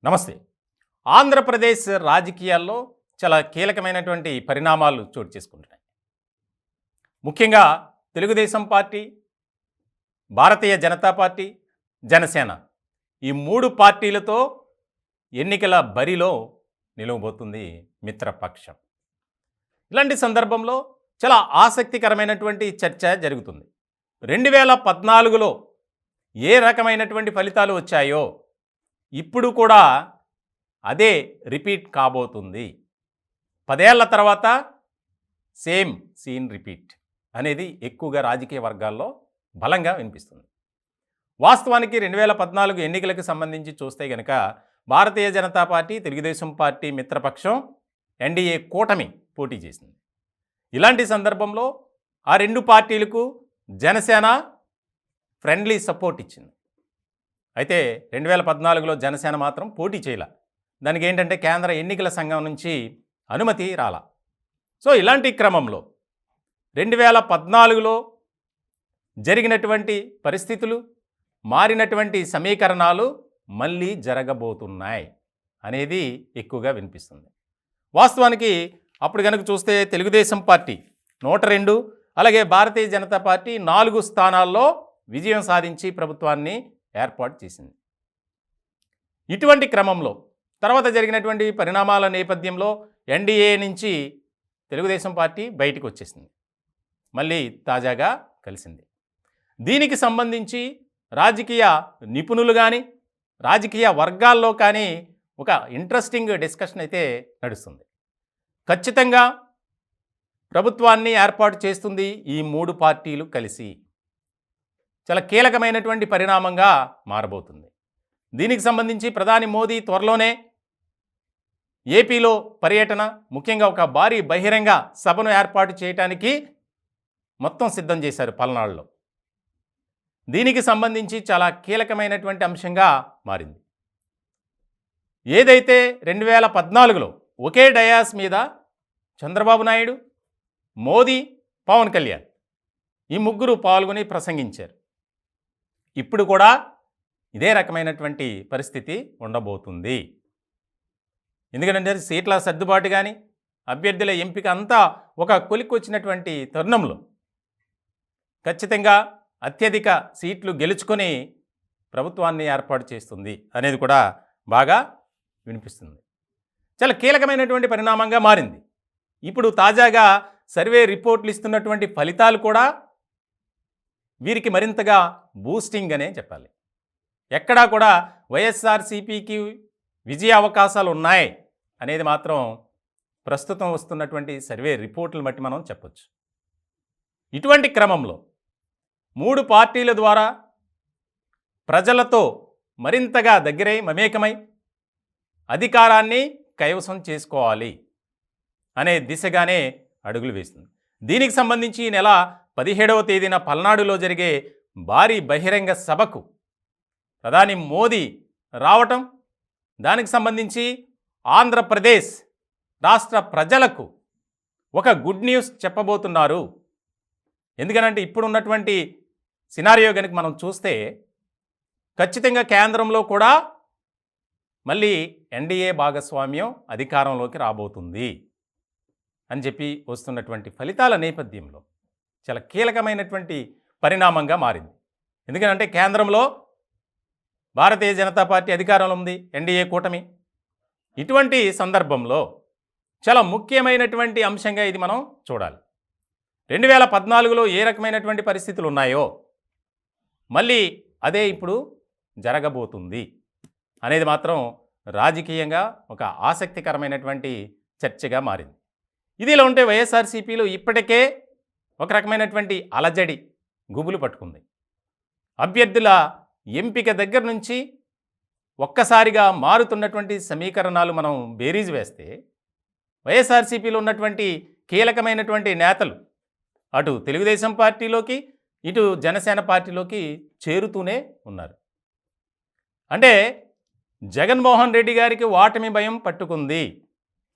నమస్తే. ఆంధ్రప్రదేశ్ రాజకీయాల్లో చాలా కీలకమైనటువంటి పరిణామాలు చోటు చేసుకుంటున్నాయి. ముఖ్యంగా తెలుగుదేశం పార్టీ, భారతీయ జనతా పార్టీ, జనసేన ఈ 3 పార్టీలతో ఎన్నికల బరిలో నిలవబోతుంది మిత్రపక్షం. ఇలాంటి సందర్భంలో చాలా ఆసక్తికరమైనటువంటి చర్చ జరుగుతుంది. 2014లో ఏ రకమైనటువంటి ఫలితాలు వచ్చాయో ఇప్పుడు కూడా అదే రిపీట్ కాబోతుంది. 10 ఏళ్ల తర్వాత సేమ్ సీన్ రిపీట్ అనేది ఎక్కువగా రాజకీయ వర్గాల్లో బలంగా వినిపిస్తుంది. వాస్తవానికి 2014 ఎన్నికలకు సంబంధించి చూస్తే గనక భారతీయ జనతా పార్టీ, తెలుగుదేశం పార్టీ మిత్రపక్షం ఎన్డీఏ కూటమి పోటీ చేసింది. ఇలాంటి సందర్భంలో ఆ 2 పార్టీలకు జనసేన ఫ్రెండ్లీ సపోర్ట్ ఇచ్చింది. అయితే 2014లో జనసేన మాత్రం పోటీ చేయలే. దానికి ఏంటంటే కేంద్ర ఎన్నికల సంఘం నుంచి అనుమతి రాలా. సో ఇలాంటి క్రమంలో 2014లో జరిగినటువంటి పరిస్థితులు, మారినటువంటి సమీకరణాలు మళ్ళీ జరగబోతున్నాయి అనేది ఎక్కువగా వినిపిస్తుంది. వాస్తవానికి అప్పుడు కనుక చూస్తే తెలుగుదేశం పార్టీ 102, అలాగే భారతీయ జనతా పార్టీ 4 స్థానాల్లో విజయం సాధించి ప్రభుత్వాన్ని ఏర్పాటు చేసింది. ఇటువంటి క్రమంలో తర్వాత జరిగినటువంటి పరిణామాల నేపథ్యంలో ఎన్డీఏ నుంచి తెలుగుదేశం పార్టీ బయటకు వచ్చేసింది, మళ్ళీ తాజాగా కలిసింది. దీనికి సంబంధించి రాజకీయ నిపుణులు కానీ, రాజకీయ వర్గాల్లో కానీ ఒక ఇంట్రెస్టింగ్ డిస్కషన్ అయితే నడుస్తుంది. ఖచ్చితంగా ప్రభుత్వాన్ని ఏర్పాటు చేస్తుంది ఈ 3 పార్టీలు కలిసి. చాలా కీలకమైనటువంటి పరిణామంగా మారబోతుంది. దీనికి సంబంధించి ప్రధాని మోదీ త్వరలోనే ఏపీలో పర్యటన, ముఖ్యంగా ఒక భారీ బహిరంగ సభను ఏర్పాటు చేయడానికి మొత్తం సిద్ధం చేశారు పల్నాడులో. దీనికి సంబంధించి చాలా కీలకమైనటువంటి అంశంగా మారింది. ఏదైతే 2014లో ఒకే డయాస్ మీద చంద్రబాబు నాయుడు, మోదీ, పవన్ కళ్యాణ్ ఈ 3 పాల్గొని ప్రసంగించారు. ఇప్పుడు కూడా ఇదే రకమైనటువంటి పరిస్థితి ఉండబోతుంది. ఎందుకంటే సీట్ల సర్దుబాటు కానీ, అభ్యర్థుల ఎంపిక అంతా ఒక కొలిక్కొచ్చినటువంటి తరుణంలో ఖచ్చితంగా అత్యధిక సీట్లు గెలుచుకొని ప్రభుత్వాన్ని ఏర్పాటు చేస్తుంది అనేది కూడా బాగా వినిపిస్తుంది. చాలా కీలకమైనటువంటి పరిణామంగా మారింది. ఇప్పుడు తాజాగా సర్వే రిపోర్ట్లు ఇస్తున్నటువంటి ఫలితాలు కూడా వీరికి మరింతగా బూస్టింగ్ అనే చెప్పాలి. ఎక్కడా కూడా వైఎస్ఆర్సీపీకి విజయ అవకాశాలు ఉన్నాయి అనేది మాత్రం ప్రస్తుతం వస్తున్నటువంటి సర్వే రిపోర్ట్లను బట్టి మనం చెప్పొచ్చు. ఇటువంటి క్రమంలో 3 పార్టీల ద్వారా ప్రజలతో మరింతగా దగ్గరై మమేకమై అధికారాన్ని కైవసం చేసుకోవాలి అనే దిశగానే అడుగులు వేస్తుంది. దీనికి సంబంధించి ఈ నెల 17వ తేదీన పల్నాడులో జరిగే భారీ బహిరంగ సభకు ప్రధాని మోదీ రావటం, దానికి సంబంధించి ఆంధ్రప్రదేశ్ రాష్ట్ర ప్రజలకు ఒక గుడ్ న్యూస్ చెప్పబోతున్నారు. ఎందుకనంటే ఇప్పుడున్నటువంటి సినారియో కనుక మనం చూస్తే ఖచ్చితంగా కేంద్రంలో కూడా మళ్ళీ ఎన్డీఏ భాగస్వామ్యం అధికారంలోకి రాబోతుంది అని చెప్పి వస్తున్నటువంటి ఫలితాల నేపథ్యంలో చాలా కీలకమైనటువంటి పరిణామంగా మారింది. ఎందుకంటే కేంద్రంలో భారతీయ జనతా పార్టీ అధికారంలో ఉంది, ఎన్డీఏ కూటమి. ఇటువంటి సందర్భంలో చాలా ముఖ్యమైనటువంటి అంశంగా ఇది మనం చూడాలి. 2014లో ఏ రకమైనటువంటి పరిస్థితులు ఉన్నాయో మళ్ళీ అదే ఇప్పుడు జరగబోతుంది అనేది మాత్రం రాజకీయంగా ఒక ఆసక్తికరమైనటువంటి చర్చగా మారింది. ఇదిలా ఉంటే వైఎస్ఆర్సీపీలో ఇప్పటికే ఒక రకమైనటువంటి అలజడి గుబులు పట్టుకుంది. అభ్యర్థుల ఎంపిక దగ్గర నుంచి ఒక్కసారిగా మారుతున్నటువంటి సమీకరణాలు మనం బేరీజు వేస్తే వైఎస్ఆర్సీపీలో ఉన్నటువంటి కీలకమైనటువంటి నేతలు అటు తెలుగుదేశం పార్టీలోకి, ఇటు జనసేన పార్టీలోకి చేరుతూనే ఉన్నారు. అంటే జగన్మోహన్ రెడ్డి గారికి ఓటమి భయం పట్టుకుంది.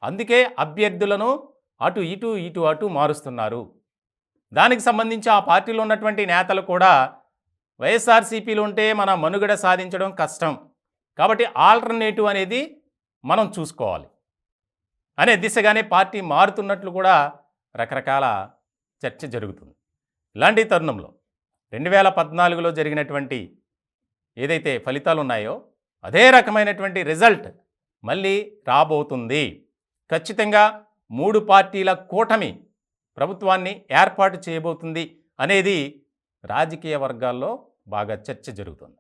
అందుకే అభ్యర్థులను అటు ఇటు ఇటు అటు మారుస్తున్నారు. దానికి సంబంధించి ఆ పార్టీలో ఉన్నటువంటి నేతలు కూడా వైఎస్ఆర్సీపీలో ఉంటే మన మనుగడ సాధించడం కష్టం, కాబట్టి ఆల్టర్నేటివ్ అనేది మనం చూసుకోవాలి అనే దిశగానే పార్టీ మారుతున్నట్లు కూడా రకరకాల చర్చ జరుగుతుంది. ఇలాంటి తరుణంలో 2014లో జరిగినటువంటి ఏదైతే ఫలితాలు ఉన్నాయో అదే రకమైనటువంటి రిజల్ట్ మళ్ళీ రాబోతుంది. ఖచ్చితంగా 3 పార్టీల కూటమి ప్రభుత్వాన్ని ఏర్పాటు చేయబోతుంది అనేది రాజకీయ వర్గాల్లో బాగా చర్చ జరుగుతుంది.